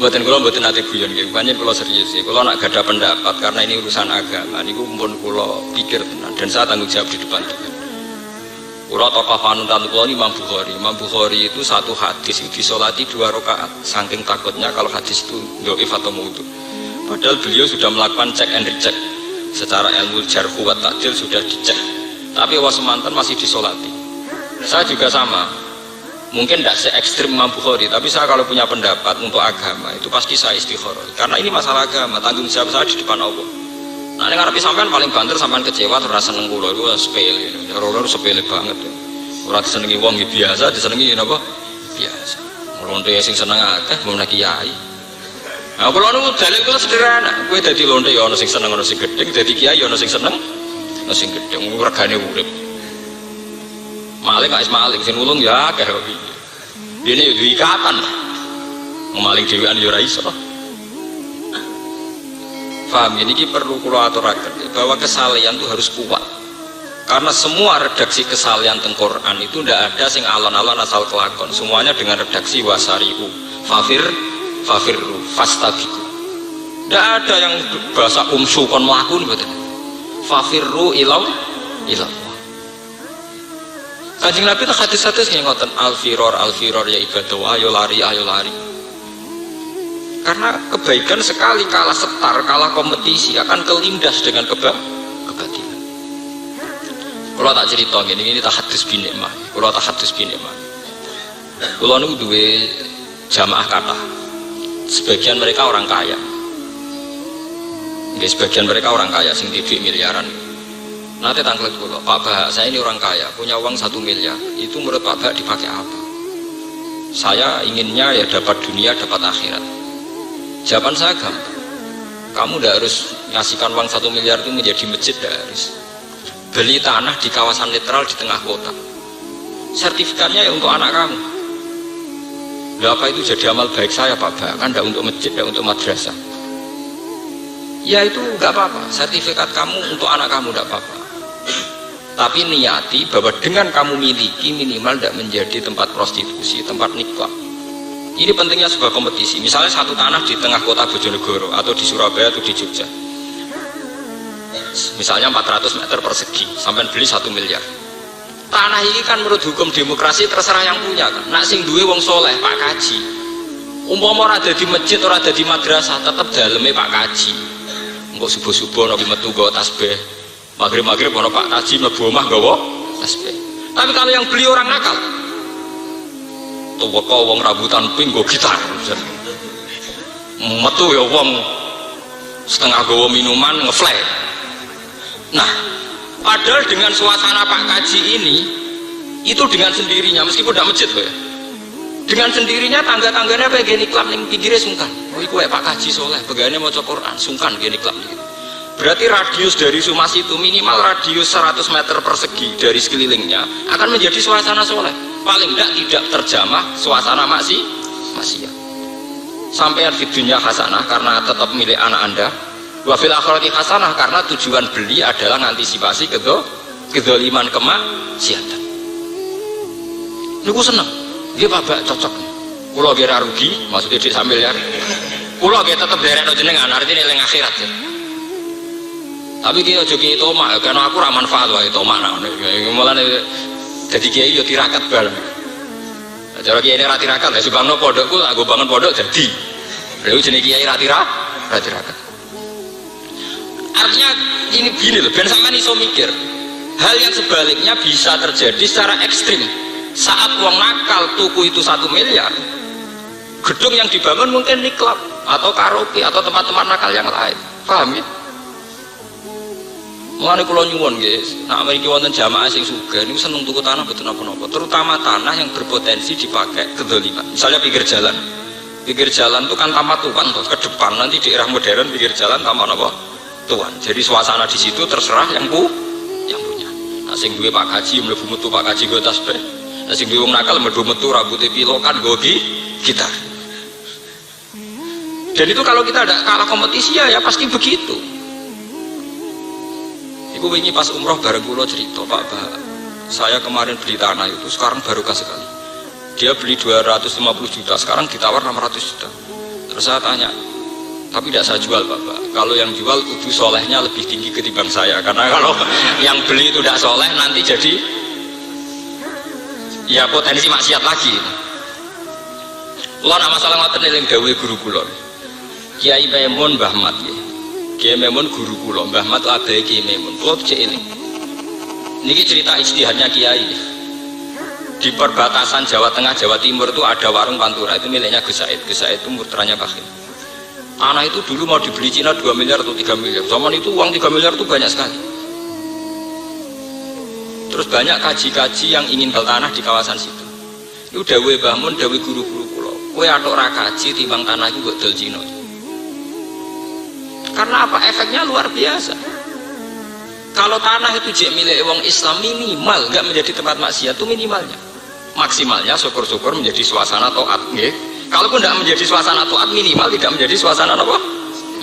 Mboten kula mboten nate guyon nggih. Pancen kula serius nggih. Kula nak gadah pendapat karena ini urusan agama niku pun kula pikir tenan dan saya tanggung jawab di depan Tuhan. Kula tokoh panutan kula ini Imam Bukhari. Imam Bukhari itu satu hadis itu disolati 2 rakaat saking takutnya kalau hadis itu dhaif atau maudhu. Padahal beliau sudah melakukan cek and recheck secara ilmu jarh wa ta'dil sudah dicek. Tapi wasemanten masih disolati. Saya juga sama. Mungkin tidak se-ekstrim Imam Bukhari, tapi saya kalau punya pendapat untuk agama itu pasti saya istikharah. Karena ini masalah agama, tanggung jawab saya di depan Allah. Nah, yang ngarepe sampean paling banter sampean kecewa terus rasa seneng kula iku sepele. Ora sepele banget. Ora disenengi wong biasa, disenengi napa? Biasa. Lonte sing seneng akeh mun kiai. Nah, kula niku dalil kula sederhana. Kowe dadi lonte ya ana sing seneng ana sing gedeng, dadi kiai ya ana sing seneng ana sing gedeng. Regane urip. Maling gak maling, sing nulung ya akeh kok iki. Dene yo duwe ikatan. Maling dhewean yo ora iso. Paham ini perlu kula aturaken bahwa kesalehan itu harus kuat. Karena semua redaksi kesalehan teng Quran itu ndak ada sing alon-alon asal kelakon. Semuanya dengan redaksi wasari'u. Fafirru fastabiqu. Ndak ada yang bahasa umsu kon mlaku mboten. Fafirru ilallah. Kanjeng Nabi itu hadis-hadis yang ngoten al-firor ya ibadah, ayo lari. Karena kebaikan sekali kalah setar, kalah kompetisi akan kelindas dengan kebatilan. Kalau tak cerita ini tak hadis bin Ni'mah. Kalau tak hadis bin Ni'mah. Kalau nu duwe jamaah kata, sebagian mereka orang kaya. Sebagian mereka orang kaya sing duit miliaran. Nanti tanglet kula, Pak Bah, saya ini orang kaya, punya uang 1 miliar. Itu menurut Pak Bah dipakai apa? Saya inginnya ya dapat dunia, dapat akhirat. Jawaban saya gampang. Kamu tidak harus ngasihkan uang 1 miliar itu menjadi masjid, tidak harus. Beli tanah di kawasan netral di tengah kota. Sertifikatnya ya untuk anak kamu. Lah apa itu jadi amal baik saya Pak Bah? Kan tidak untuk masjid, tidak untuk madrasah. Ya itu nggak apa-apa. Sertifikat kamu untuk anak kamu tidak apa-apa. Tapi niati bahwa dengan kamu miliki minimal tidak menjadi tempat prostitusi, tempat nikah. Ini pentingnya sebuah kompetisi. Misalnya satu tanah di tengah kota Bojonegoro atau di Surabaya atau di Jogja. Misalnya 400 meter persegi, sampai beli 1 miliar. Tanah ini kan menurut hukum demokrasi terserah yang punya kan. Nak sing duwe wong soleh Pak Kaji. Umpama ora ada di masjid, ora ada di madrasah, tetap daleme Pak Kaji. Engko subuh-subuh nek metu nggawa tasbih. Maghrib ono Pak Kaji mlebu omah nggawa tasbih. Tapi kalau yang beli orang nakal, tuweka wong rambutan pink nggo gitar. Metu ya wong setengah nggawa minuman ngeflek. Nah, padahal dengan suasana Pak Kaji ini itu dengan sendirinya meskipun tidak masjid loh ya. Dengan sendirinya tangga-tangganya pengen iklan yang pinggirnya sungkan. Oh iku Pak Kaji soleh, pegawainya mau Quran, sungkan gini iklan gitu. Berarti radius dari Sumas itu minimal radius 100 meter persegi dari sekelilingnya akan menjadi suasana soleh. Paling tidak terjamah suasana maksiat. Sampai fitunya hasanah karena tetap milik anak anda. Wa fil akhirati hasanah karena tujuan beli adalah mengantisipasi kedzaliman kemaksiatan. Niku seneng. Dia Pak cocok. Kula kira rugi, maksudnya dik sambil ya. Kula ge tetep derekno jenengan artine eling akhirat ya. Tapi ki aja ki tomak karena aku ra manfaat wae tomak nek mulane dadi kiai yo tirakat bareng. Cara kiai ra tirakat ya subangno pondokku tak go bangun pondok dadi. Lha jenenge kiai ra tirakat. Artinya ini gini loh, ben sampean iso mikir. Hal yang sebaliknya bisa terjadi secara ekstrim. Saat uang nakal tuku itu 1 miliar, gedung yang dibangun mungkin niklab atau karaoke atau tempat-tempat nakal yang lain. Paham ya? Mulane kula nyuwun guys, nak mriki wonten jamaah sing sugih niku seneng tuku tanah mboten napa-napa, terutama tanah yang berpotensi dipakai kedzaliman. Misalnya pinggir jalan. Pinggir jalan itu kan taman tuan tuh, ke depan nanti di era modern pinggir jalan taman apa? Tuan. Jadi suasana di situ terserah yang punya. Nah sing duwe Pak Kaji mlebu metu Pak Kaji go tasbih. Nah sing duwe wong nakal mlebu metu rambutnya pilokan go gitar. Dan itu kalau kita ada kalah kompetisi ya pasti begitu. Iku wingi pas umroh bareng kula cerita Pak Bah, saya kemarin beli tanah itu sekarang barokah sekali. Dia beli 250 juta, sekarang ditawar 600 juta. Terus saya tanya, tapi tidak saya jual Bapak. Kalau yang jual kudu solehnya lebih tinggi ketimbang saya, karena kalau yang beli itu tidak soleh nanti jadi ya potensi maksiat lagi. Kalau nak masalah ngoten eling dawuh guru kula Kiai Maimun Mbah Mat ya. Kiai Maimun guru kula Mbah Mat abahe Kiai Maimun. Kula cek eling. Niki cerita ijtihadnya Kiai. Di perbatasan Jawa Tengah Jawa Timur itu ada warung Pantura, itu miliknya Gus Said. Gus Said itu putranya Bakhil. Tanah itu dulu mau dibeli Cina 2 miliar atau 3 miliar. Zaman itu uang 3 miliar itu banyak sekali. Terus banyak kaji-kaji yang ingin beli tanah di kawasan situ. Itu dawuh Mbah Mun, dawuh guru-guru kula. Kowe atok ra kaji timbang tanah iku mbok dol Cina. Karena apa? Efeknya luar biasa. Kalau tanah itu jek milik wong Islam minimal enggak menjadi tempat maksiat itu minimalnya. Maksimalnya syukur-syukur menjadi suasana taat nggih. Kalaupun tidak menjadi suasana taat minimal tidak menjadi suasana apa?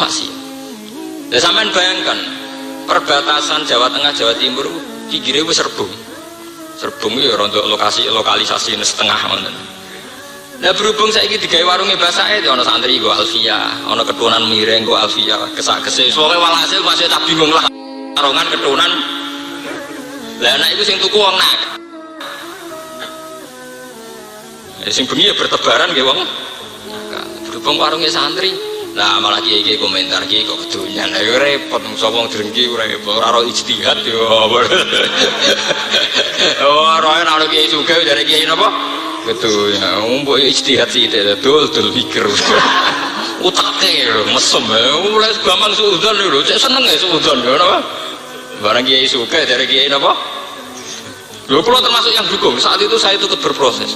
Maksiat. Ya sampean bayangkan perbatasan Jawa Tengah Jawa Timur pinggire wis Serbung. Serbung ya rontok lokalisasi setengah ngoten. Nah berhubung saiki digawe warunge basake ana santri nggo Alfia, ana ketunan miring nggo Alfia, kesak-kesik. Soale walhasil masih tak bingung lah. Karongan ketunan. Lah anak itu sing tuku wong nak. Sing bengi ya bertebaran nggih wong. Berhubung warunge santri. Nah malah kiai komentar kiai kok kedonyan. Ayo repot sapa wong drengki ora ora ijtihad yo. Oh ora ana kiai sugih dari kiai napa? Betul ya. Mbok ijtihad sih dol pikir. Utake mesem. Mulai gampang suudzon lho. Cek seneng ya suudzon lho napa? Barang kiai sugih dari kiai napa? Lho kula termasuk yang dukung. Saat itu saya ikut berproses.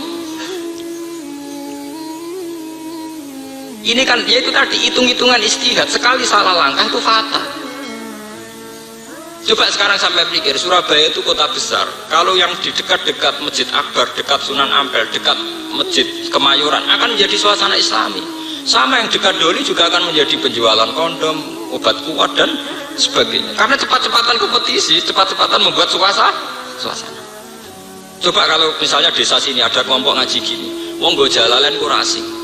Ini kan ya itu tadi hitung-hitungan istihad, sekali salah langkah itu fatal. Coba sekarang sampai pikir, Surabaya itu kota besar. Kalau yang di dekat-dekat Masjid Akbar, dekat Sunan Ampel, dekat Masjid Kemayoran akan menjadi suasana Islami. Sama yang dekat Doli juga akan menjadi penjualan kondom, obat kuat dan sebagainya. Karena cepat-cepatan kompetisi, cepat-cepatan membuat suasana. Coba kalau misalnya desa sini ada kelompok ngaji gini, wong go jalalan ku asing.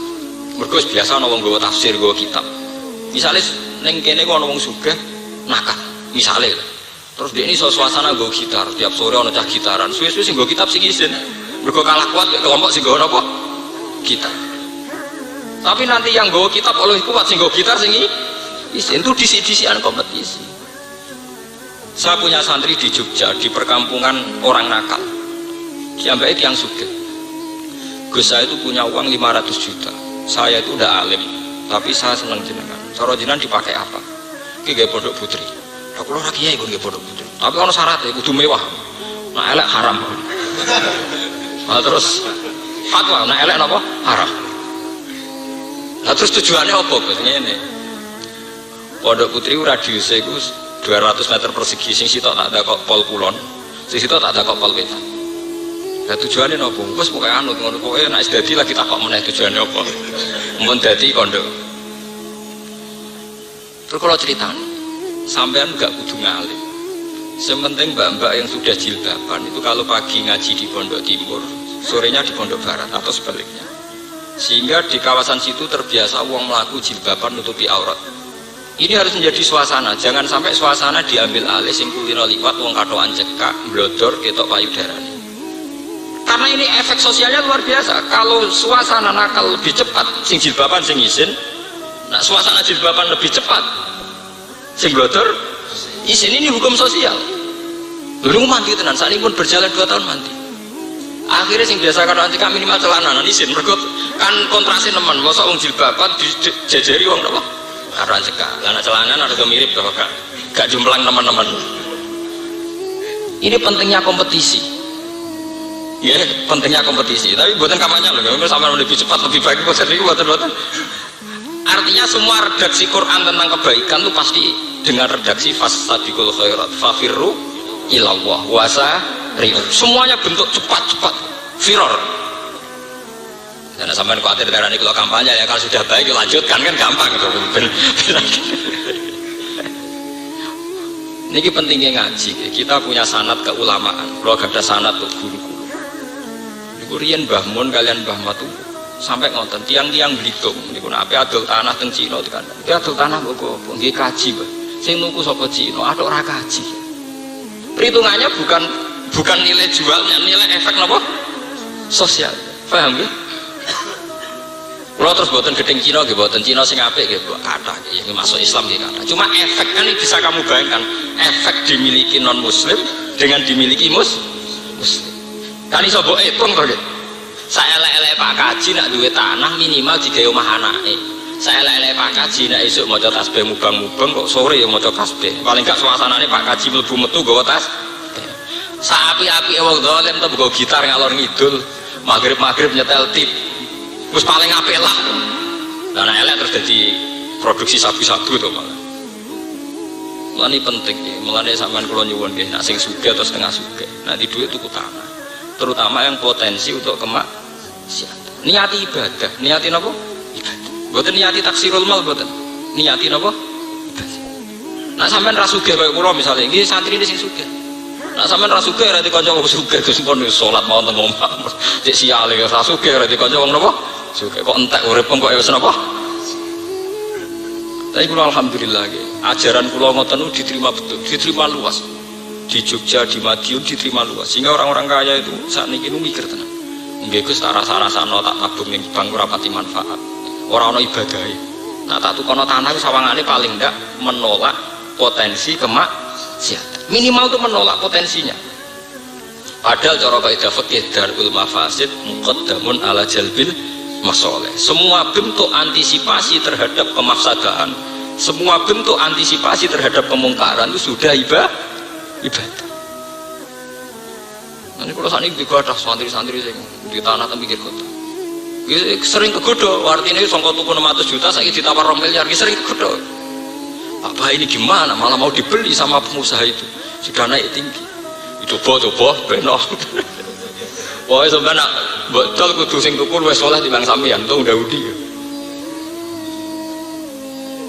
Mergo biasa ana wong nggawa tafsir, nggawa kitab. Misale ning kene ku ana wong sugih nakal, misale. Terus dia ini suasana nggawa gitar, tiap sore ana cah gitaran. Suwe-suwe sing nggawa kitab sing isin. Mergo kalah kuat kelompok sing nggawa napa? Gitar. Tapi nanti yang nggawa kitab oleh kuat sing nggawa gitar sing isin itu disik-disikan kompetisi. Saya punya santri di Jogja, di perkampungan orang nakal. Diambek yang sugih. Gus saya itu punya uang 500 juta. Saya itu udah alim, tapi saya seneng jenengan. Cara jenengan dipakai apa? Ki gawe pondok putri. Lah kula ora kiai kok gawe pondok putri. Tapi ana syaratnya kudu mewah. Nah elek haram. Nah terus fatwa, nah elek napa? Haram. Nah terus tujuannya apa? Ngene. Pondok putri radiusnya iku 200 meter persegi, sing sitok tak ada kok pol kulon, sing sitok tak ada kok pol wetan. Nah tujuannya apa? Wes pokoke anut ngono pokoke nek dadi lagi takok meneh tujuannya apa. Mun dadi kondo. Terus kalau ceritanya sampean enggak kudu ngalim. Sementing mbak-mbak yang sudah jilbaban itu kalau pagi ngaji di Pondok Timur, sorenya di Pondok Barat atau sebaliknya. Sehingga di kawasan situ terbiasa wong mlaku jilbaban nutupi aurat. Ini harus menjadi suasana, jangan sampai suasana diambil alih sing kulino liwat wong katokan cekak, blodor ketok payudarane. Karena ini efek sosialnya luar biasa. Kalau suasana nakal lebih cepat, sing jilbaban sing isin. Nah suasana jilbaban lebih cepat, sing blodor isin. Ini hukum sosial. Dulu mandi tenan, saat ini pun berjalan 2 tahun mandi. Akhirnya sing biasa kalau nanti kami minimal celana isin. Mereka kan kontrasi teman, masa wong jilbaban dijejeri wong apa? Karena cekak, karena celana ada mirip tuh gak jumplang teman-teman. Ini pentingnya kompetisi. Ya, pentingnya kompetisi. Tapi buatan kampanye loh, kalau sama lebih cepat, lebih baik, buatan. Artinya semua redaksi Quran tentang kebaikan itu pasti dengan redaksi fastabiqul khairat, fafirru ilallah wasari'u. Semuanya bentuk cepat-cepat, firor. Karena sampai khawatir darah ini kalau kampanye ya kalau sudah baik lanjutkan kan gampang gitu. Ini pentingnya ngaji. Kita punya sanad keulamaan. Kalau gak ada sanad tuh guru. Rian Mbah Mun kalian Mbah Matu sampai ngoten tiang-tiang Belitung niku nek ape adol tanah teng Cina dikandani. Iki adol tanah kok apa? Nggih kaji, Pak. Sing nuku saka Cina atok ora kaji. Perhitungannya bukan nilai jualnya, nilai efek napa? Sosial. Paham nggih? Kalau terus buatan gedeng Cina, buatan Cina sing apik gitu, kata, ini masuk Islam gitu kata. Cuma efek kan ini bisa kamu bayangkan, efek dimiliki non Muslim dengan dimiliki Muslim. Kan iso mbok hitung to, gitu. Saya elek-elek Pak Kaji nak duwe tanah minimal digawe omah anake. Saya elek-elek Pak Kaji nak esuk maca tasbih mubang-mubang kok sore ya maca tasbih. Paling gak suasanane Pak Kaji mlebu metu nggawa tas. Sapi-api wong dolen to nggo gitar ngalor ngidul, magrib-magrib nyetel tip. Wis paling apik lah. Lah nek elek terus dadi produksi sabu-sabu to malah. Mulane penting ya, mulane sampean kula nyuwun nggih, nek sing sugih atau setengah sugih, nanti duit tuku tanah. Terutama yang potensi untuk kemaksiatan. Niati ibadah, niati napa? Ibadah. Mboten niati taksirul mal mboten. Niati napa? Ibadah. Nek sampean ra sugih kaya kula misale, nggih santri ini sing sugih. Nek sampean ra sugih ra dikanca wong sugih Gus pun salat mau teng omah. Cek siale ra sugih ra dikanca wong napa? Sugih kok entek urip kok wis napa? Tapi kula alhamdulillah nggih, ajaran kula ngoten niku diterima betul, diterima luas. Di Jogja, di Madiun diterima luas. Sehingga orang-orang kaya itu saat ini mikir tenang. Nggih Gus tak rasa-rasano tak tabung ning bank ora pati manfaat. Ora ana ibadahe. Nah tak tukono tanah sawangane paling ndak menolak potensi kemaksiatan. Minimal itu menolak potensinya. Padahal cara kaidah fikih darul mafasid muqaddamun ala jalbil masoleh. Semua bentuk antisipasi terhadap kemafsadaan, semua bentuk antisipasi terhadap kemungkaran itu sudah ibadah. Nanti kalau saat ini juga ada santri-santri yang di tanah dan pikir kota. Sering kegodo, artinya songkot tuku 600 juta, saya ditawar 2 miliar, sering kegodo. Apa ini gimana? Malah mau dibeli sama pengusaha itu, sudah naik tinggi. Coba, benar. Pokoknya sebenarnya betul kudu sing tuku wis soleh timbang sampeyan, tuh udah udi.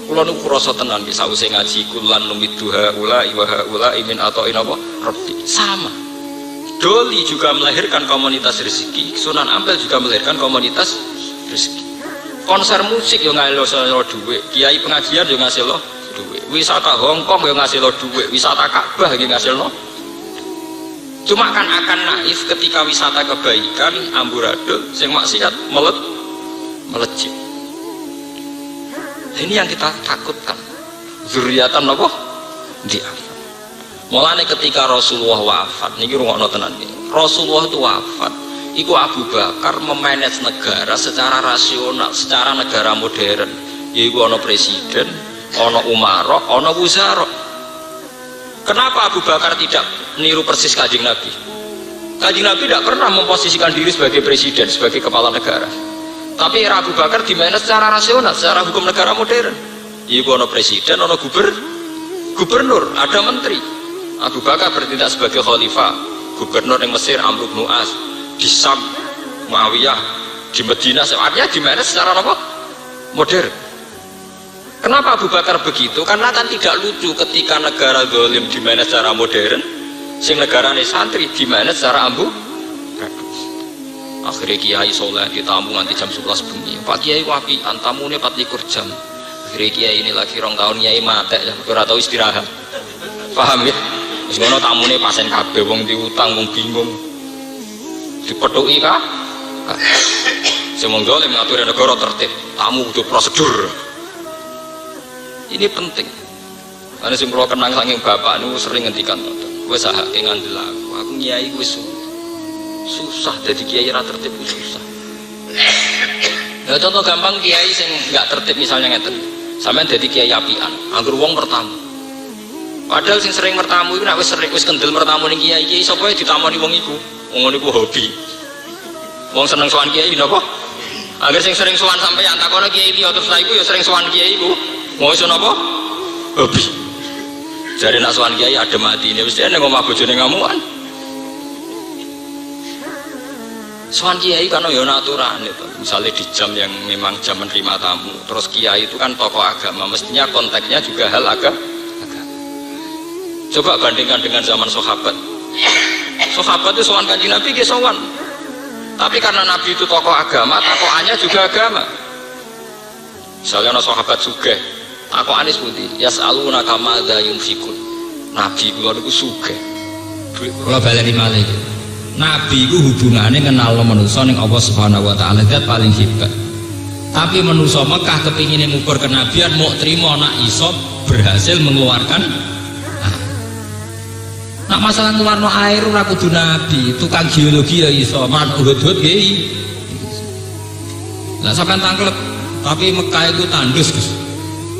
Kula niku rasa tenan nggih sawise ngaji kulan numiduha ula iwa ula imin atau inapa rabbi. Sama. Doli juga melahirkan komunitas rezeki, Sunan Ampel juga melahirkan komunitas rezeki. Konser musik yo ngasilo dhuwit, kiai pengajian yo ngasilo dhuwit. Wisata Hongkong yo ngasilo dhuwit, wisata Ka'bah yo ngasilo. Cuma kan akan naif ketika wisata kebaikan amburadul sing maksiat melejit. Ini yang kita takutkan. Zuriatan apa? Dia. Mulane ketika Rasulullah wafat, niki rungokno tenan iki. Rasulullah itu wafat, iku Abu Bakar memanage negara secara rasional, secara negara modern. Yaiku ana presiden, ana umarok, ana wuzara. Kenapa Abu Bakar tidak niru persis Kanjeng Nabi? Kanjeng Nabi tidak pernah memposisikan diri sebagai presiden, sebagai kepala negara. Tapi era Abu Bakar dimana secara rasional, secara hukum negara modern. Iku ada presiden, ada gubernur, ada menteri. Abu Bakar bertindak sebagai khalifah, gubernur yang Mesir Amr bin As, di Sam Muawiyah, di Madinah, artinya dimana secara apa? Modern. Kenapa Abu Bakar begitu? Karena kan tidak lucu ketika negara zalim dimana secara modern, sing negara santri dimana secara ambu. Akhirnya kiai soleh ditamu nanti jam 11 bengi. Pak Kiai wapi, antamunya 24 jam. Akhirnya kiai ini lagi 2 tahun kiai mati, ora tahu istirahat. Paham ya? Wis ngono tamune pasen kabeh, wong diutang, wong bingung. Dipethuki kah? Semonggo le ngatur negara tertib, tamu kudu prosedur. Ini penting. Ana sing kula kenang saking bapak niku sering ngendikan ngoten. Wis sahake ngandel aku kiai wis susah jadi kiai ra tertib susah. Ya contoh gampang kiai sing enggak tertib misalnya ngeten. Sampeyan dadi kiai apian, anggur wong mertamu. Padahal sing sering mertamu iku nek wis kendel mertamu ning kiai sapa wae ditamoni wong iku. Wong niku hobi. Wong seneng sowan kiai napa? Agar sing sering sowan sampeyan takono kiai liya terus lha iku ya sering sowan kiai iku. Wong iso napa? Hobi. Jare nak sowan kiai adem atine wis nek ngomah bojone ngamukan. Soal kiai kan ya aturan itu. Misalnya di jam yang memang jam menerima tamu, terus kiai itu kan tokoh agama, mestinya konteksnya juga hal agama. Coba bandingkan dengan zaman sahabat. Sahabat itu sowan Kanjeng Nabi, dia sowan. Tapi karena Nabi itu tokoh agama, tokohannya juga agama. Misalnya sahabat sugih, tokohannya seperti yas'alunaka madza yunfikun. Nabi kula niku sugih. Kula baleni malih. Nabi ku hubungannya kenal manusa ning Allah Subhanahu wa taala, zat paling hebat. Tapi manusa Mekah kepingine ngukur kenabian mau trimo nak iso berhasil mengeluarkan. Nak masalah ngeluarno air ora kudu nabi, tukang geologi ya iso, manuk hudhud nggih. Lah sampean tanglet, tapi Mekah itu tandus, Gus.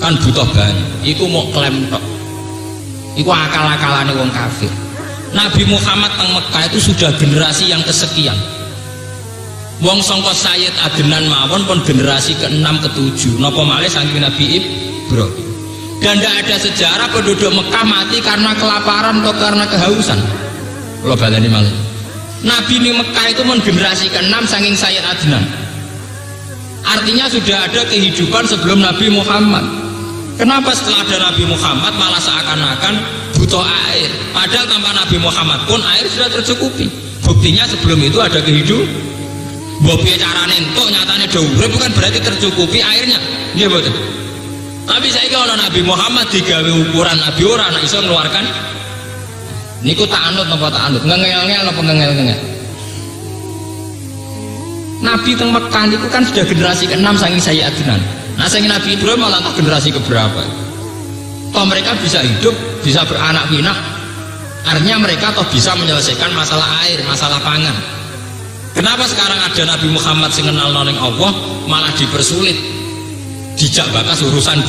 Kan butuh banyu. Iku mau klaim tok. Iku akal-akalane wong kafir. Nabi Muhammad teng Mekah itu sudah generasi yang kesekian. Wong sangka Sayyid Adnan mawon pun generasi ke-6 ke-7. Napa malih saking Nabi Ibrahim. Dan tidak ada sejarah penduduk Mekah mati karena kelaparan atau karena kehausan. Kalau baleni malih. Nabi di Mekah itu generasi ke-6 saking Sayyid Adnan. Artinya sudah ada kehidupan sebelum Nabi Muhammad. Kenapa setelah ada Nabi Muhammad malah seakan-akan butuh air? Padahal tanpa Nabi Muhammad pun air sudah tercukupi. Buktinya sebelum itu ada kehidupan. Bobi carane entuk nyatane dawuh bukan berarti tercukupi airnya. Nggih mboten. Tapi saya kalau Nabi Muhammad digawe ukuran Nabi ora anak iso ngeluarkan niku tak anut napa tak anut ngengel-ngel napa ngengel-ngengel. Nabi teng Mekah niku kan sudah generasi ke-6 saking Sayyid Adnan. Nah saking Nabi Ibrahim malah generasi keberapa? Toh mereka bisa hidup, bisa beranak pinak. Artinya mereka toh bisa menyelesaikan masalah air, masalah pangan. Kenapa sekarang ada Nabi Muhammad sing kenal ning Allah malah dipersulit? Dijak bakas urusan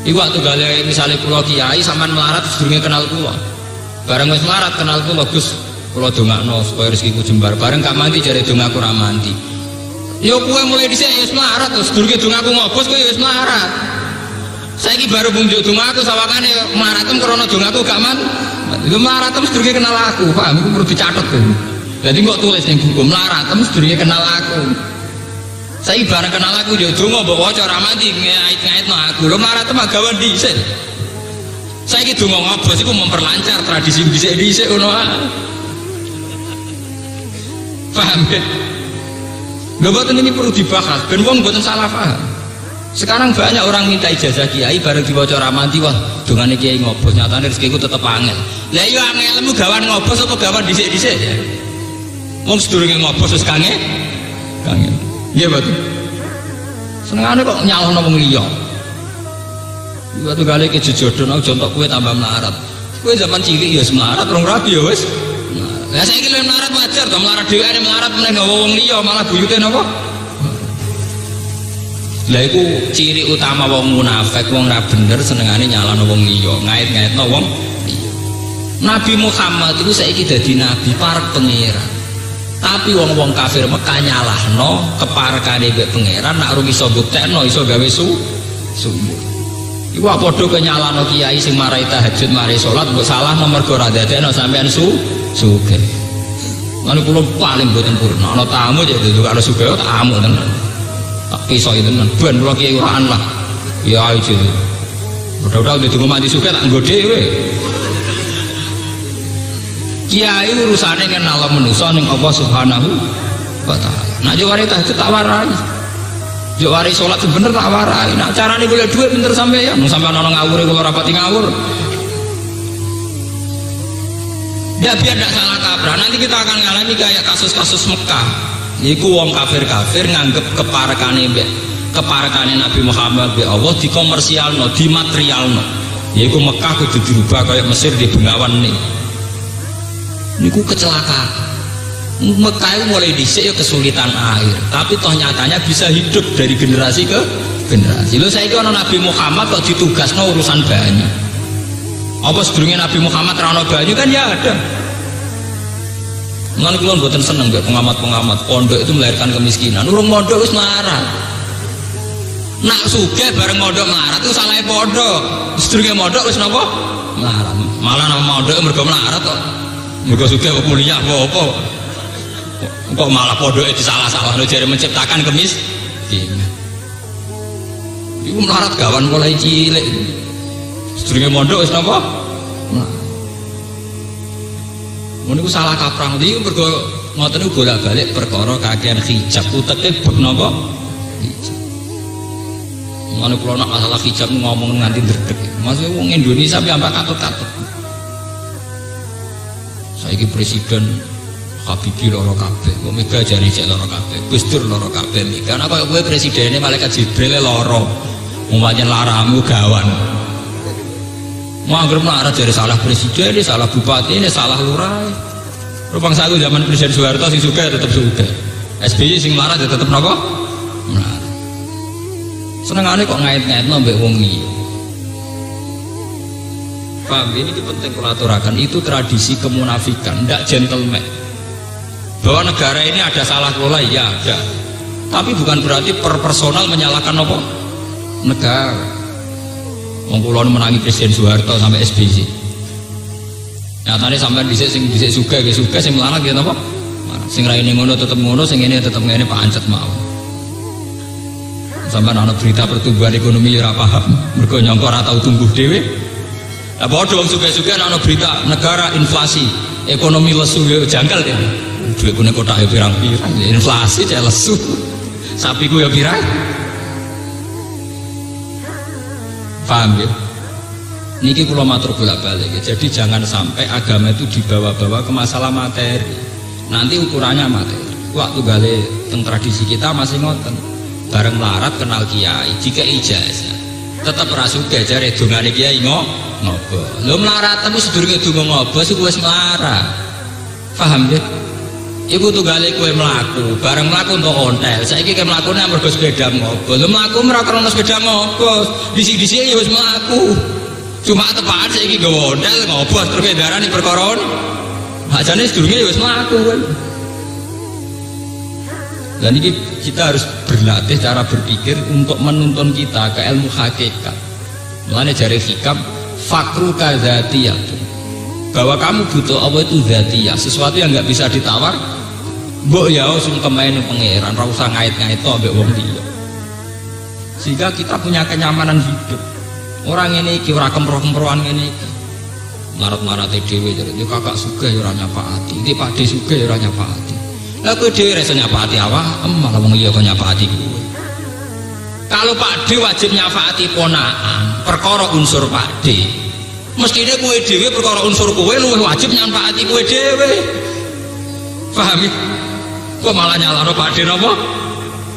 iku waktu gale misalnya pulau kiai sampean melarat sedurunge kenal kula. Bareng wis melarat kenal kula Gus, kula dongakno supaya rezekiku jembar. Bareng gak mandi jare dongaku ora mandi. Yo kowe mulai dhisik wis melarat terus sedurunge dongaku ngobos kowe wis melarat. Saiki baru bunjuk dongaku sawakane melaratmu krana dongaku gak mandi. Lho melaratmu sedurunge kenal aku, paham iku perlu dicatet tuh. Jadi kok tulis ning buku melaratmu sedurunge kenal aku. Saya bareng kenal aku yo donga mbok waca ora mati ngait-ngaitno aku. Lho mlarat mah gawe dhisik. Saiki donga ngobos iku memperlancar tradisi dhisik-dhisik ngono ae. Paham ya? Lho boten ini perlu dibahas ben wong boten salah paham. Sekarang banyak orang minta ijazah kiai bareng diwaca ora mati wah dongane kiai ngobos nyatane rezekiku tetep angel. Lah yo angelmu gawan ngobos apa gawan dhisik-dhisik ya? Wong sedurunge ngobos wis kangen. Iya betul. Senengane kok nyalahno wong liya. Waktu kali ke jodoh aku contoh kue tambah melarat. Kue zaman cilik ya melarat, rong rapi ya wes. Lah saiki lho melarat wajar to, melarat dheweane melarat meneh gawe wong liya malah buyute napa? Lah iku ciri utama wong munafik, wong ra bener senengane nyalahno wong liya, ngait-ngaitno wong liya. Nabi Muhammad itu saiki dadi nabi parek pangeran. Tapi wong-wong kafir Mekah nyalahno keparekane mbek pangeran nak rung iso buktekno iso gawe sumur. Iku padha kenyalahno kiai sing marai tahajud marai salat mbok salah nomor ora dadekno sampean sugih. Lan kula paling mboten purna ana tamu ya dudu karo sugih tamu tenan. Tak pisoi tenan ben kula kiai ora lah. Ya ayo. Udah-udah ditunggu mati sugih tak nggo dhewe. Kiai urusane kenal manusa ning Allah Subhanahu wa taala. Nek yo waris tahajud tak warai. Yo waris salat bener tak warai. Nek carane golek dhuwit pinter sampeyan. Mung sampeyan ana ngawure kula rapati ngawur. Ya biar tidak salah kaprah. Nanti kita akan ngalami kayak kasus-kasus Mekah. Iku wong kafir-kafir nganggep keparekane Nabi Muhammad be Allah dikomersialno, dimaterialno. Iku Mekah kudu dirubah kayak Mesir di Bengawan nih. Niku kecelakaan. Mekah itu mulai dhisik ya kesulitan air, tapi toh nyatanya bisa hidup dari generasi ke generasi. Lho saiki ana Nabi Muhammad kok ditugasno urusan banyu. Apa sedurunge Nabi Muhammad ra ono banyu kan ya ada. Mulane kula mboten seneng mbek pengamat-pengamat pondok itu melahirkan kemiskinan. Urung mondok wis melarat. Nak sugih bareng mondok melarat itu salahe pondok. Sedurunge mondok wis napa? Melarat. Malah nama mondok mergo melarat kok. Mergo sugih kok kuliah apa? Kok malah pondoke disalah-salahno jare menciptakan kemiskinan. Iku melarat gawan mulai cilik. Sedurunge mondok wis napa? Niku salah kaprah iki mergo ngoten niku bolak-balik perkara kakean hijab uteke bek napa hijab. Mane kula nek masalah hijab ngomong nganti ndredeg. Maksudnya wong Indonesia piambak katut-katut. Saiki presiden Habibie loro kabeh, kok Mega jane cek loro kabeh, Gus Dur loro kabeh. Karena kok kowe presidene malaikat Jibril loro. Umpamane laramu gawan. Mau anggere melarat dari salah presiden, salah bupati, salah lurah. Rupang saku zaman Presiden Soeharto sing suka tetap suka. SBY sing melarat ya tetap napa? Melarat. Senengane kok ngait-ngaitno mbek wong liya. Paham, ini penting kula aturaken, itu tradisi kemunafikan, ndak gentleman. Bahwa negara ini ada salah kelola, ya ada. Tapi bukan berarti per personal menyalahkan apa? Negara. Wong kula menangi Presiden Soeharto sampai SBY. Nyatane sampean dhisik sing dhisik suga nggih suga, sing melarat nggih napa? Sing raine ngono tetep ngono, sing ngene tetep ngene pancet mawon. Sampeyan ana berita pertumbuhan ekonomi ora paham, mergo nyangka ora tau tumbuh dhewe. Lah padha wong suga-suga ana berita negara inflasi, ekonomi lesu ya janggal ya. Duit kene kotake pirang-pirang, inflasi cek lesu. Sapiku ya pirang. Paham ya? Niki kula matur bolak-balik ya. Jadi jangan sampai agama itu dibawa-bawa ke masalah materi. Nanti ukurannya materi. Waktu gale teng tradisi kita masih ngoten. Bareng melarat kenal kiai, jika ijazah tetap rasuke jare dongane kiai ngopo. Lho melarat tapi sedurunge donga ngopo sik wis melarat. Paham ya? Iku tunggale kowe mlaku, bareng mlaku entuk ontel. Saiki kowe mlakune mergo sepeda ngopo. Lho mlaku ora krana sepeda ngopo. Disi-disi ya wis mlaku. Cuma tepakan saiki nggawa ontel ngopo terus darani perkara. Hajane sedurunge ya wis mlaku kowe. Dan ini kita harus berlatih cara berpikir untuk menuntun kita ke ilmu hakikat. Mulane jare hikam fakru kadzatiyah. Bahwa kamu butuh apa itu dzatiyah, sesuatu yang nggak bisa ditawar. Mbok ya sungkemen pangeran, ora usah ngait-ngait to mbek wong liya. Sehingga kita punya kenyamanan hidup. Orang ini iki ora kemproh-kemprohan ngene iki. Marat-marate dhewe jare kakak sugih ya ora nyapati, iki Pakde sugih ya ora nyapati. Lah kowe dhewe rasa nyapati awak, malah wong liya kok nyapati kowe. Kalau Pakde wajib nyapati ponakan, perkara unsur Pakde. Mestine kowe dhewe perkara unsur kowe luwih wajib nyapati kowe dhewe. Paham ya? Kok malah nyalahno Pakde napa?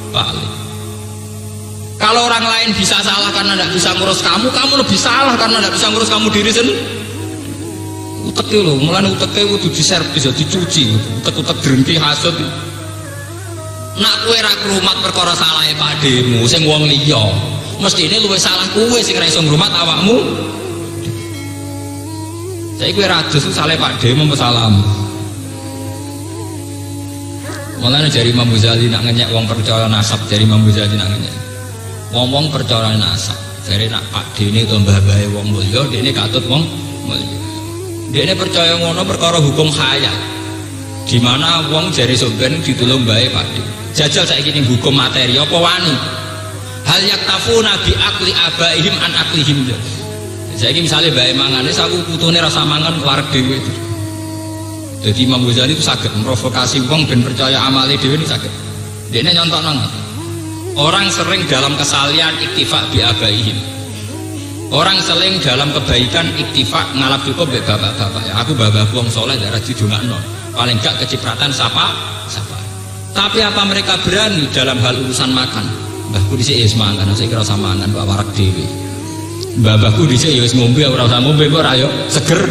Balik. Kalau orang lain bisa salah karena tidak bisa ngurus kamu, kamu lebih salah karena tidak bisa ngurus kamu diri sendiri. Utek lho, mulane uteke kudu diservis, dicuci. Utek-utek drengki hasud. Nak kowe ra krumat perkara salahe Pakdemu sing wong liya, mestine luwih salah kowe sing ra iso ngrumat awakmu. Saiki kowe ra adus salahe Pakdemu masalahmu. Mulane jari Imam Ghazali nak ngenyek wong percaya nasab, jari Imam Ghazali nak ngenyek. Wong percaya nasab, jari nak Pakdene to mbah-mbahe wong mulya, dene katut wong mulya. Dene percaya ngono perkara hukum khayal. Di mana wong jari sampeyan ditulung mbahe Pakde. Jajal saiki ning hukum materi apa wani? Hal yaktafuna bi aqli abaihim an aqlihim. Saiki misale mbahe mangane saku putune rasa mangan kelarek dhewe. Jadi Imam Ghazali itu sakit memprovokasi wong ben percaya amale dhewe ini sakit. Dene nyontokno. Orang sering dalam kesalian iktifak bi abaihim. Orang sering dalam kebaikan iktifak ngalap cukup mbek bapak-bapak. Ya, aku bapakku wong saleh darah didongakno. Paling gak kecipratan sapa. Tapi apa mereka berani dalam hal urusan makan? Mbahku dhisik ya wis mangan, saya kira sama mangan kok warak dhewe. Mbahku dhisik ya wis ngombe ora usah ngombe kok ora yo seger.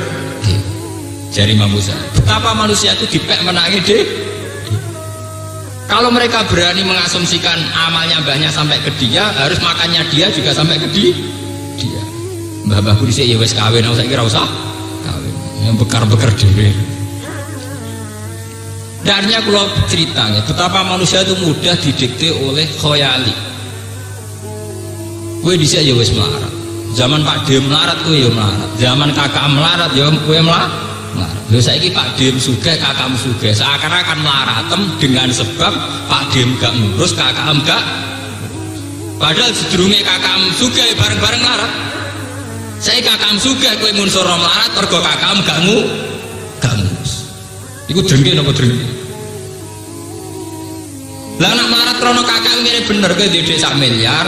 Jari Imam Ghazali. Betapa manusia itu dipek menangi deh. Kalau mereka berani mengasumsikan amalnya mbahnya sampai ke dia, harus makannya dia juga sampai ke dia. Mbah-mbahku dhisik ya wis kawin, aku saiki ora usah kawin. Yang bekar-bekar dhewe. Darnya kalau ceritanya betapa manusia itu mudah didikte oleh khoyali. Kowe dhisik ya wis melarat. Zaman Pakde melarat kowe ya melarat. Zaman kakak melarat ya kowe melarat. Lha saiki Pakde sugih kakakmu sugih. Seakan-akan melaratem dengan sebab Pakde gak ngurus kakakmu gak. Padahal sedurunge kakakmu sugih bareng-bareng melarat. Saiki kakakmu sugih kowe ngunsur melarat mergo kakakmu gak ngurus. Iku drengke napa drengke? Lah anak melarat krono kakak ngene bener kowe duwe dhuwit 1 miliar,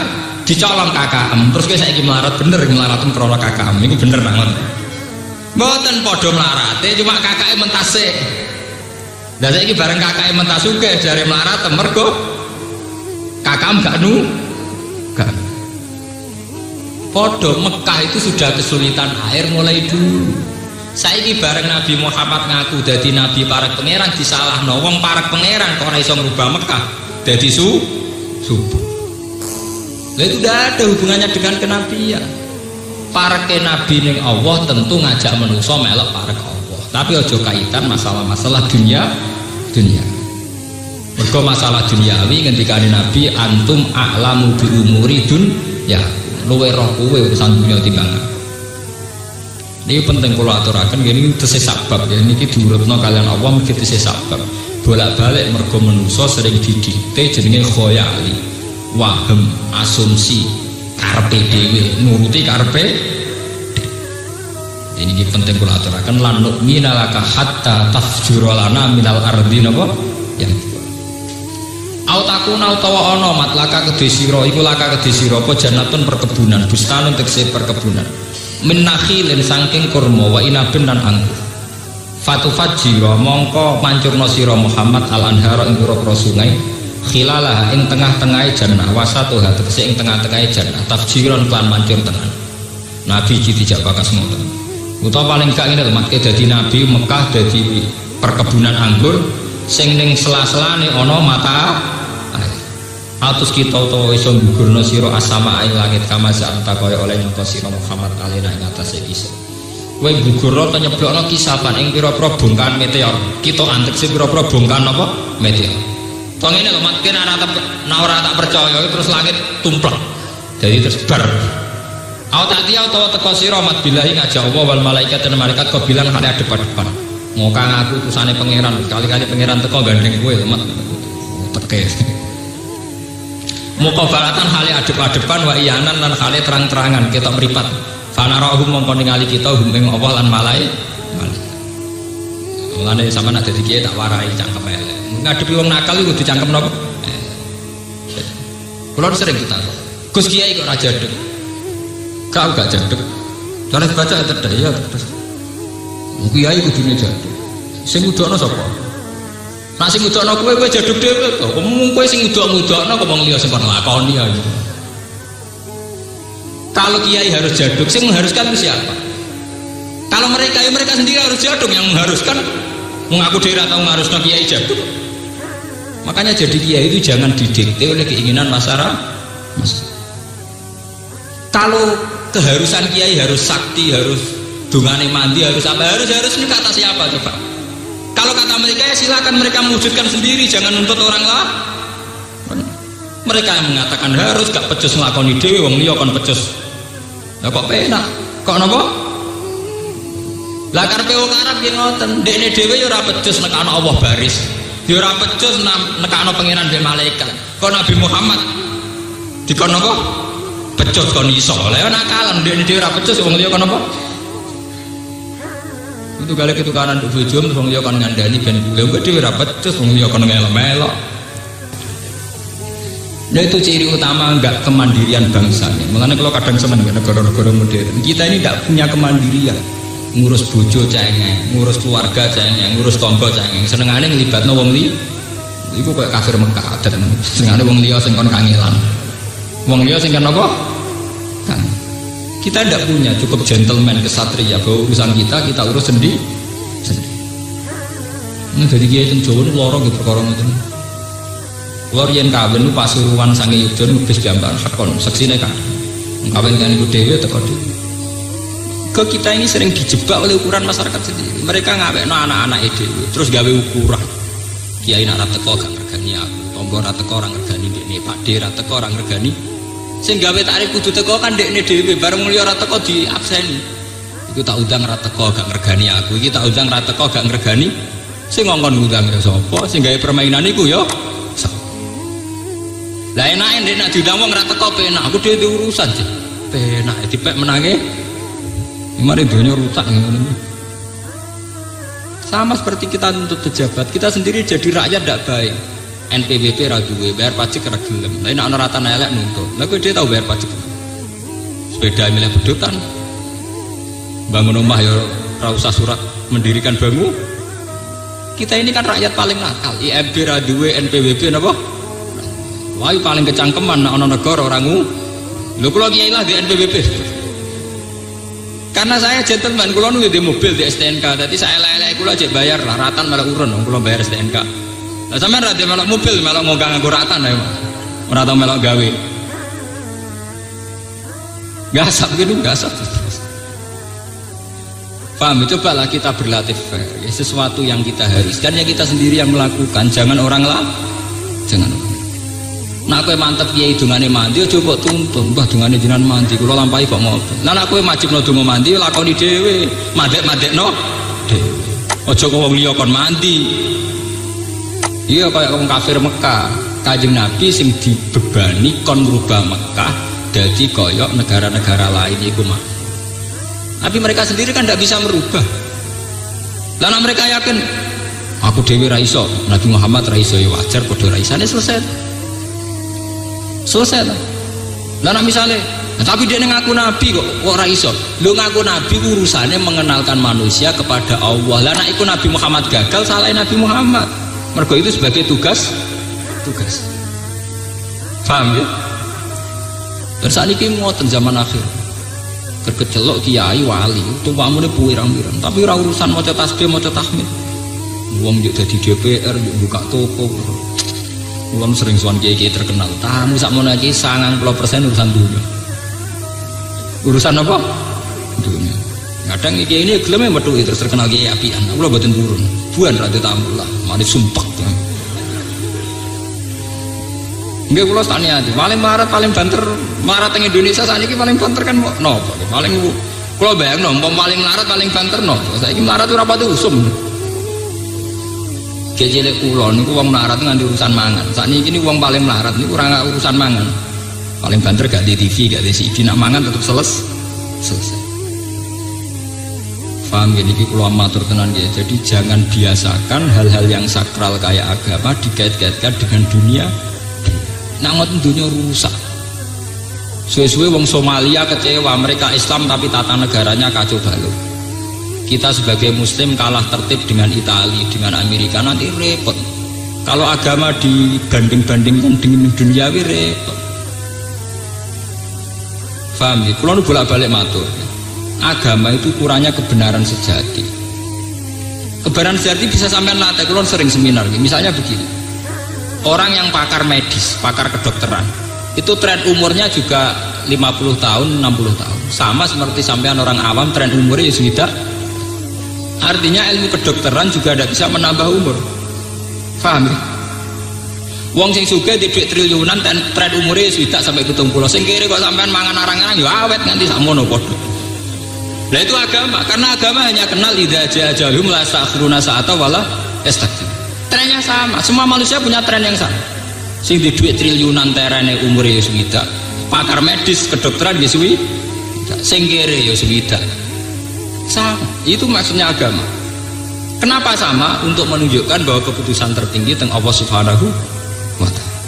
dicolong KKM, terus kowe saiki melarat bener melaratun krono KKM iku bener banget. Mboten padha melarate, cuma kakake mentase. Lah saiki bareng kakake mentas sugih jare melarat mergo KKM gak gak. Padha Mekah itu sudah kesulitan air mulai dulu. Saiki bareng Nabi Muhammad ngaku dadi nabi parek pangeran disalahno wong parek pangeran kok ora iso ngrubah Mekah dadi subuh. Lah itu udah ada hubungannya dengan kenabian. Pareke nabi ning Allah tentu ngajak manusa melok parek Allah. Tapi aja kaitan masalah-masalah dunia. Mergo masalah duniawi ngendikane Nabi antum a'lamu bi umuri dunya. Luwe roh kowe urusan dunia timbang. Ini penting kula aturaken ngene iki tesih sabab ya niki diurutno kalian Allah mesti tesih sabab. Bolak-balik mergo manusa sering didikte jenenge khoyali, waham, asumsi, karepe dhewe, nuruti karepe. Ini penting kula aturaken lan nu'mina laka hatta tafjura lana minal ardi napa yang autakuna utawa ana matlaka kedhe sira iku laka kedhe sira apa jannatun perkebunan bustanun tegese perkebunan min nakhilin saking kurma wa inabin lan anggur fatufajjira mongko mancurna sira Muhammad al anhara ing pira-pira sungai khilalah ing tengah-tengahe jannah wasatuha tegese ing tengah-tengahe jannah tafjiran lan mancur tenan nabi iki dijak bakas ngoten utawa paling gak ngene lho mat dadi nabi Mekah dadi perkebunan anggur sing ning sela-selane ana mata atus kita utawa iso nggugurna sira asama ing langit kama anta kaya oleh nyangka sira Muhammad alena ing atase kisah kowe nggugurna ta nyeblokno kisapan ing pira-pira bongkahan meteor kita antek sing pira-pira bongkahan apa meteor to ngene lho mat kene ora tak percaya terus langit tumplek jadi terus bar tadi utawa teko sira mat billahi ngajak Allah wal malaikat dan malaikat kok bilang hale depan-depan ngokang aku utusane pangeran kali-kali pangeran teko gandeng kowe mat teke muqabalatan hale adep-adepan wa iyanan lan hale terang-terangan kita meripat fanarahum mongko ningali kita hum ing Allah lan malaikat mulane sampean ada iki tak warai cangkem elek ngadepi wong nakal iku kudu cangkem napa kula sering ditakok Gus Kiai kok ora jadeg gak jadeg cara baca terus ya terus Kiai kudune jadeg sing ngudokno sapa nek sing ngudokno kowe jadeg dhewe to mung kowe sing ngudok-ngudokno kok wong liya sing kon lakoni ya kalau Kiai harus jadeg sing mengharuskan itu siapa kalau mereka ya mereka sendiri harus jadeg yang mengharuskan mengaku dhewe ora tau mengharusno Kiai jadeg makanya jadi Kiai itu jangan didikte oleh keinginan masyarakat kalau keharusan Kiai harus sakti, harus dungane mandi, harus apa, harus ini kata siapa coba? Kalau kata mereka ya silakan mereka mewujudkan sendiri, jangan nuntut orang lah. Mereka yang mengatakan harus gak pecus nglakoni dhewe wong liya kon pecus. Lah kok penak? Kok napa? Lah karepe wong Arab ki ngoten, dekne dhewe ya ora pecus nekano Allah baris. Ya ora pecus nekano pangeran be malaikat. Kok Nabi Muhammad dikon napa? Pecus kon iso lha nakalan ndekne dhewe ora pecus wong liya kon apa itu kali ketukaran nduk bojo wong liya kon ngandani ben lha kok dhewe ora pecus wong liya kon ngelok-melok nah itu ciri utama enggak kemandirian bangsa makanya kalau kadang seneng negara-negara modern kita ini tidak punya kemandirian ngurus bojo cengeng ngurus keluarga cengeng ngurus tangga cengeng senengane nglibatno wong liya iku koyo kafir Mekah adat senengane wong liya sing kon kangelan wong liya sing kan apa? Kan. Kita tidak punya cukup gentleman kesatria bahwa urusan kita urus sendiri. Ini dari Kiai teng Jawa niku lara nggih perkara ngoten. Kula yen kawin niku Pasuruan sange Yudha niku wis gambar sekon seksine kan. Kawin kan niku dhewe teko dhewe. Ke kita ini sering dijebak oleh ukuran masyarakat sendiri. Mereka ngawekno anak-anak dhewe terus gawe ukuran. Kiai nak teko gak regani aku. Tonggo ra teko orang regani ndekne, Pakde ra teko orang regani. Sing gawe takrif kudu teko kan ndekne dhewe, bareng mulya ra teko di abseni. Iku tak undang ra teko gak ngregani aku, iki tak undang ra teko gak ngregani. Sing ngongkon undang ya sapa? Sing gawe permainan iku ya sapa? Lah enake ndek nek diundang wong ra teko penak, aku dhewe urusan sih. Penak dipek menange. Mari donya rusak ngono. Sama seperti kita nuntut pejabat, kita sendiri jadi rakyat tidak baik. NPWP ra duwe, bayar pajak ra gelem. Lah nek ana ratan elek nuntut. Lah kowe dhewe tau bayar pajak. Sepeda milih bedotan. Bangun rumah ya ora usah surat mendirikan bangun. Kita ini kan rakyat paling nakal. IMB ra duwe, NPWP napa? Wah, paling kecangkeman nek ana negara ora ngu. Lho kula kiai lah di NPWP. Karena saya gentleman, kula nu di mobil di STNK, dadi saya elek-elek kula cek bayar lah, ratan malah urun, kula bayar STNK. Lah sampean ra melok mobil, melok ngongkang nganggo ratan ae. Ora tau melok gawe. Gasap gitu, gasap. Paham? Cobalah kita berlatih fair. Ya, sesuatu yang kita haruskan ya kita sendiri yang melakukan, jangan orang lain. Jangan orang. Nah kowe mantep kiai dungane mandi aja mbok tuntun, mbah dungane jenengan mandi kula lampahi kok ngoten. Lah nek kowe majibno donga mandi lakoni dhewe, mandek-mandekno dhewe. Aja kok wong liya kon mandi. Iya kaya wong kafir Mekah, Kanjeng Nabi sing dibebani kon ngrubah Mekah dadi kaya negara-negara lain iku mah. Tapi mereka sendiri kan tidak bisa merubah. Lah nek mereka yakin aku dhewe ra iso, Nabi Muhammad ra iso ya wajar padha ra isane selesai. Selesai lah. Lah misalnya, tapi dia ngaku nabi kok ora iso. Lu ngaku nabi urusannya mengenalkan manusia kepada Allah. Lah nek iku Nabi Muhammad gagal, salahin Nabi Muhammad. Mergo itu sebagai tugas. Paham ya? Dan saat ini ngoten zaman akhir. Kerkecelok kiai wali, tuwamune pirang-pirang, tapi ora urusan maca tasbih, maca tahmid. Wong yo dadi DPR, yo buka toko. Uang sering suan kiai terkenal, tamu sakmono iki 90% urusan dunia. Urusan apa? Dunia. Kadang kiai ini geleme metu terus terkenal kiai apian. Kula mboten purun. Buan ra tamu lah, mari sumpek. Nggih kula stani ati, paling marat paling banter, marat teng Indonesia sakniki paling banter kan napa? Paling kula bayangno paling marat paling banter napa? Saiki marat ora pati usum. Jelek kula niku wong melarat nganti urusan mangan. Sakniki ini wong paling melarat niku ora urusan mangan. Paling banter gak di TV, gak di CD, nak mangan tetep selesai. Paham ya niki kula matur tenan ya. Jadi jangan biasakan hal-hal yang sakral kayak agama dikait-kaitkan dengan dunia. Nak ngoten dunia rusak. Suwe-suwe wong Somalia kecewa, mereka Islam tapi tata negaranya kacau balau. Kita sebagai muslim kalah tertib dengan Italia, dengan Amerika, nanti repot. Kalau agama dibanding-bandingkan dengan duniawi repot. Paham ya? Kalau nu bolak-balik matur, agama itu kurangnya kebenaran sejati. Kebenaran sejati bisa sampai latih. Kalau sering seminar, misalnya begini, orang yang pakar medis, pakar kedokteran, itu tren umurnya juga 50 tahun, 60 tahun. Sama seperti sampean orang awam, tren umurnya ya sudah. Artinya ilmu kedokteran juga tidak bisa menambah umur. Paham ya? Wong sing sugih di duit triliunan tren umurnya sudah sampai 70. Sing kiri kok sampean mangan arang-arang ya awet nganti sakmono padha. Lah itu agama, karena agama hanya kenal idza ja'alhum la sakhiruna sa'ata wala yastaqim. Trennya sama, semua manusia punya tren yang sama. Sing di duit triliunan terene umurnya sudah. Pakar medis kedokteran ya suwi. Sing kiri ya sudah. Sama, itu maksudnya agama. Kenapa sama? Untuk menunjukkan bahwa keputusan tertinggi tentang Allah Subhanahu wa Ta'ala.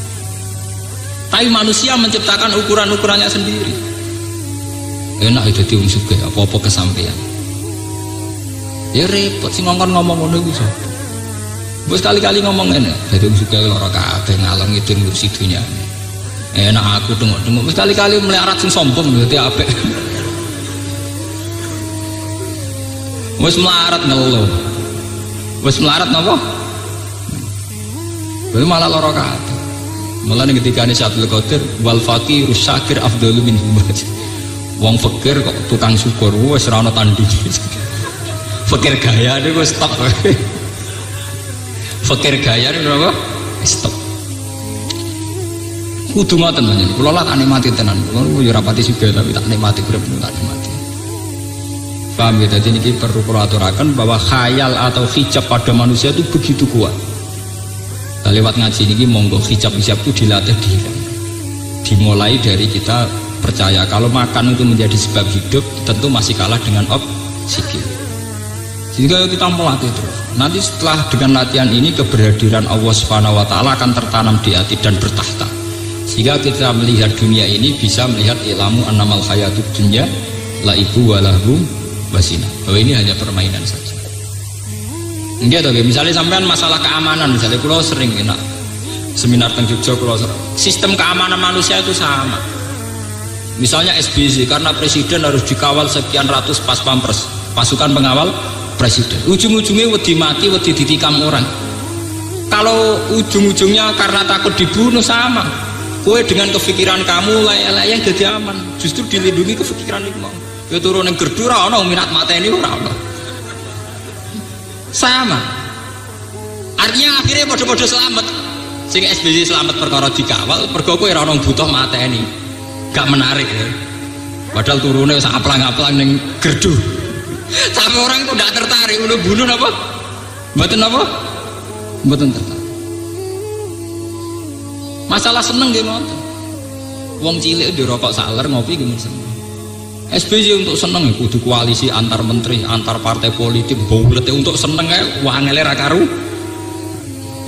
Tapi manusia menciptakan ukuran-ukurannya sendiri. Enak itu diung sugih apa-apa kesampaian. Ya repot sing ngomong ngono iku sapa? Wis kali-kali ngomong ngene, dadi wong sugih lara kabeh ngalem ngidul ngurusi dunya. Enak aku tengok-tengok wis kali-kali melarat sing sombong dadi apik. Wis melarat ngeluh. Wis melarat napa? Kuwi malah lara kabeh. Mulane ketika ini Syaikhul Qadir wal faqir syakir afdalu min hubaj. Wong fakir kok tukang syukur wis ora ana tandinge. Fakir gaya niku wis stop. Fakir gaya niku napa? Stop. Kudu ngoten panjenengan. Kula lah tak nikmati tenan. Kula yo ora pati sugih tapi tak nikmati urip tak nikmati. Paham ya, jadi ini perlu aturakan bahwa khayal atau hijab pada manusia itu begitu kuat. Nah, lewat ngaji ini monggo hijab-hijab itu dilatih dimulai dari kita percaya kalau makan itu menjadi sebab hidup tentu masih kalah dengan oksigen. Sehingga kita melatih terus. Nanti setelah dengan latihan ini keberhadiran Allah Subhanahu wa taala akan tertanam di hati dan bertahta. Sehingga kita melihat dunia ini bisa melihat ilmu annamal hayatud dunya laibu walahu wasina. Bahwa ini hanya permainan saja. Enggak tahu, misalnya sampean masalah keamanan, misalnya kalau sering enak seminar teng Jogja, kalau sistem keamanan manusia itu sama. Misalnya SBY, karena presiden harus dikawal sekian ratus pas pampers, pasukan pengawal presiden. Ujung-ujungnya wedi mati, wedi ditikam orang. Kalau ujung-ujungnya karena takut dibunuh sama. Kue dengan kepikiran kamu layak-layak jadi aman. Justru dilindungi kepikiran itu mau. Ya turun yang gerdu ora ono minat mateni ora ono. Sama. Artinya akhirnya podo-podo selamat. Sing SBY selamat perkara dikawal, perkara kowe ora ono butuh mateni. Gak menarik ya. Padahal turunnya sak aplang-aplang ning gerdu. Tapi orang itu tidak tertarik, udah bunuh apa? Mboten apa? Mboten tertarik. Masalah seneng nggih ngoten. Wong cilik dirokok saler ngopi nggih seneng. SBY untuk seneng kudu koalisi antar menteri, antar partai politik, baulet untuk seneng ae wangele ra karu.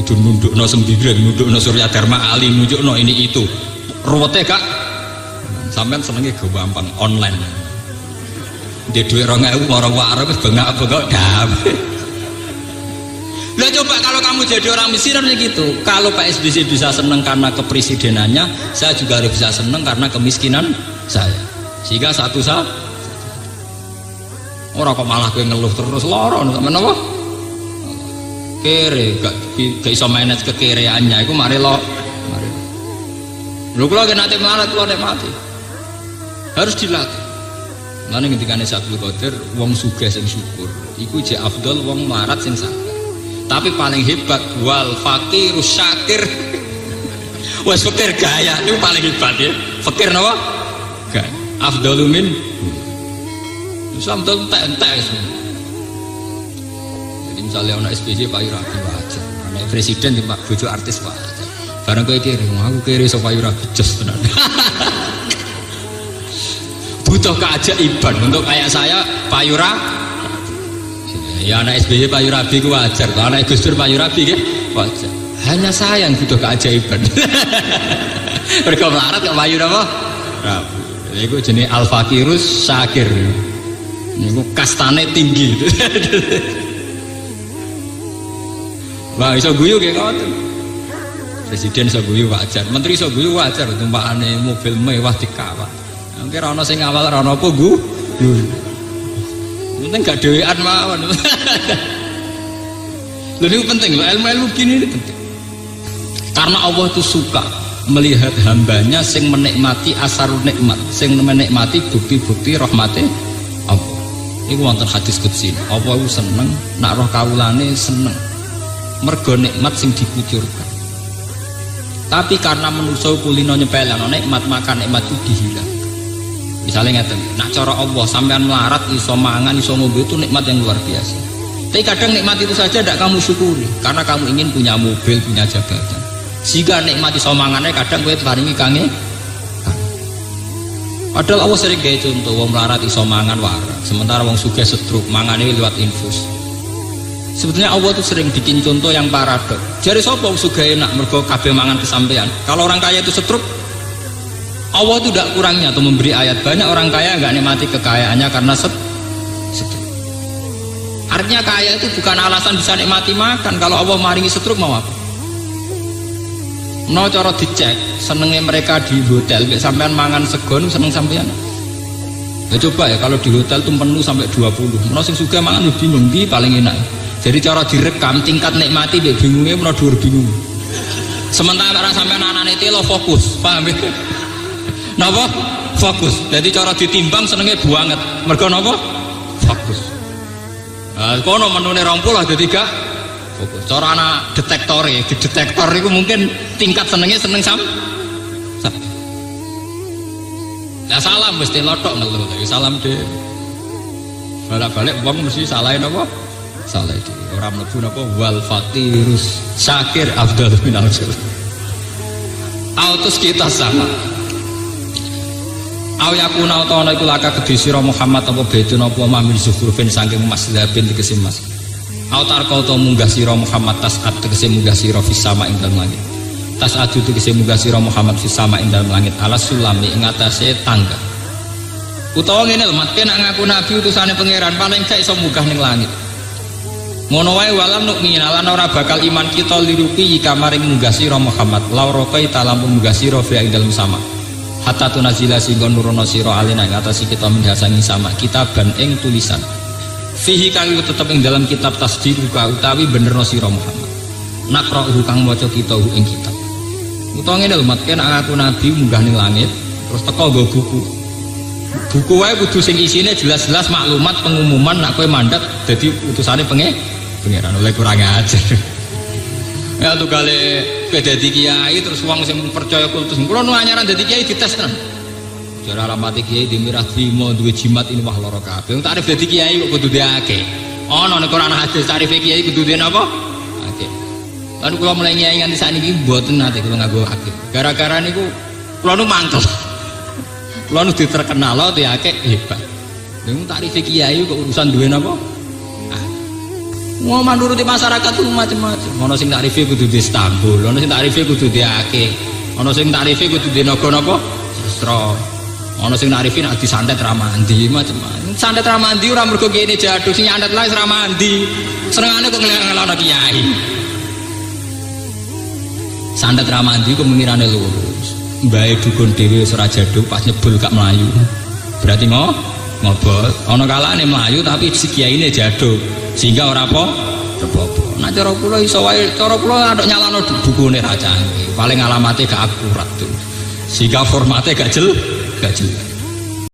Kudu nundukno Sembiring, nundukno Surya Dharma Ali, nunjukno ini itu. Ruwete Kak. Sampeyan senenge gampang online. Dia duit 2.000 orang warak bengak-bengok damai. Lah coba kalau kamu jadi orang miskin harusnya gitu. Kalau Pak SBY bisa seneng karena kepresidenannya, saya juga harus bisa seneng karena kemiskinan saya. Sehingga satu saat orang kok malah gue ngeluh terus loro sama apa? Kere gak iso manage kekereannya. Iku mari lo. Lu kalau nanti malah keluar mati. Harus dilatih. Mana ketika Sabtu Qadir, wong sugih sing syukur, iku je afdol wong marat sing sabar. Tapi paling hebat wal fakirus syakir. Wes fakir gaya, itu paling hebat ya. Fakir napa? Gaya. Afdalul min. Sampai entek semua. Jadi misalnya ono SBY Pak Yurabi wajar, ono presiden di Pak bojo artis wajar. Barang kowe kiri, aku kiri so Pak Yurabi jos tenan. Butuh keajaiban untuk kayak saya Pak Yura. Ya anak SBY Pak Yurabi ku wajar, anak Gus Dur Pak Yurabi ke wajar. Hanya saya yang butuh keajaiban. Mereka melarat ke Pak Yura apa? Itu jenis al-fakirus syakir. Ini kastane tinggi. Wah iso guyu kayak ngoten. Presiden iso guyu wajar, menteri iso guyu wajar, tumpakane mobil mewah dikawal. Mungkin rano sing awal rano apa gu? Penting gak dewean mawon. Lalu itu penting, ilmu gini ini penting. Karena Allah itu suka melihat hambanya sing menikmati asarul nikmat, sing menikmati bukti-bukti rahmati Allah. Ini wonten hadis qudsi. Allah itu seneng, nak roh kawulane seneng. Mergo nikmat sing dikucurkan. Tapi karena manusia kulino nyepelano nikmat, maka nikmat itu dihilang. Misalnya ngeten, nak cara Allah sampean melarat iso mangan iso ngombe itu nikmat yang luar biasa. Tapi kadang nikmat itu saja tidak kamu syukuri karena kamu ingin punya mobil, punya jabatan. Jika nikmat iso mangannya kadang kowe paringi kange. Padahal Allah sering gawe contoh wong melarat iso mangan waras, sementara wong sugih stroke mangane lewat infus. Sebetulnya Allah itu sering bikin contoh yang paradok. Jare sapa wong sugih enak mergo kabeh mangan kesampean. Kalau orang kaya itu stroke, Allah itu tidak kurangnya atau memberi ayat banyak orang kaya nggak nikmati kekayaannya karena stroke. Artinya kaya itu bukan alasan bisa nikmati makan. Kalau Allah maringi stroke mau apa? No cara dicek senengnya mereka di hotel sampean mangan segon seneng sampean. Ya coba ya kalau di hotel itu penuh sampai 20. Menawa sing sugih mangan lebih bingung di paling enak. Jadi cara direkam tingkat nikmati dia bingungnya menawa dhuwur bingung. Sementara sampean anane telo fokus, paham ya? Napa? Fokus. Jadi cara ditimbang senengnya banget. Mergo napa? Fokus. Nah, kono menune 20 dadi gak fokus. Cara ana detektor di detektor itu mungkin tingkat senengnya seneng sam. Lah salam mesti lotok ngeluh. Salam deh. Balik-balik wong mesti salahin apa? Salah itu. Ora mlebu napa wal fakirus syakir afdal minal jur. Autos kita sama. Aw yakuna utawa iku laka kedhi sira Muhammad apa betun apa mamil zuhrufin saking emas labin tegese emas. Aw tarka utawa munggah sira Muhammad tasat tegese munggah sira fis sama ing dalem langit. Tasadu tegese munggah sira Muhammad fis sama ing dalem langit alas sulami ing atase tangga. Utawa ngene lho mat nek ngaku nabi utusane pangeran paling gak iso munggah ning langit. Ngono wae walam nukmin lan ora bakal iman kita lirupi kamaring munggah sira Muhammad law rokai talampun munggah sira fi ing dalem sama. Hatta tunazila singgo nurono siro alina ngatasi kita mendhasangi sama kitaban ing tulisan fihi kang tetep ing dalam kitab tasdiruka utawi benerno siro Muhammad nakra'uhu kang maca kita ing kitab utawa ngene lho mat nek aku nabi munggah ning langit terus teko nggo buku wae kudu sing isine jelas-jelas maklumat pengumuman nek kowe mandat dadi utusane pangeran oleh kurang ajar. Ya tuh kali dadi kiai terus wong sing percaya kultus. Kulo nu anyaran dadi kiai dites tenan. Jare alamat kiai di Mirah Trimo duwe jimat ini wah lara kabeh. Wong tarif dadi kiai kok kudu diake. Ana nek Quran hadis tarif kiai kudu dene apa? Akeh. Lan kula mulai kiai nganti sakniki mboten nate kula nganggo akeh. Gara-gara niku kula nu mangkel. Kula nu diterkenal lho diake hebat. Lha tarif kiai kok urusan duwe napa? Mau menuruti masyarakat itu macam-macam. Ono sing takrife kudu di Istanbul, ono sing takrife kudu di Aceh, ono sing takrife kudu di nopo-nopo sastra, ono sing takrife nak disantet ramandi macam-macam. Santet ramandi ora mergo kene jaduk sing nyantet lae ramandi. Senengane kok ngelono kiai. Santet ramandi kok mengirane lurus. Mbae dukun dhewe wis ora jaduk pas nyebul gak melayu. Berarti ngobot. Ono kalane melayu tapi si kiyaine jaduk. Sehingga ora apa nah cara kula iso wae cara kula aduk nyalano bukune ra canggih paling alamate gak akurat tuh sehingga formatnya gak jelas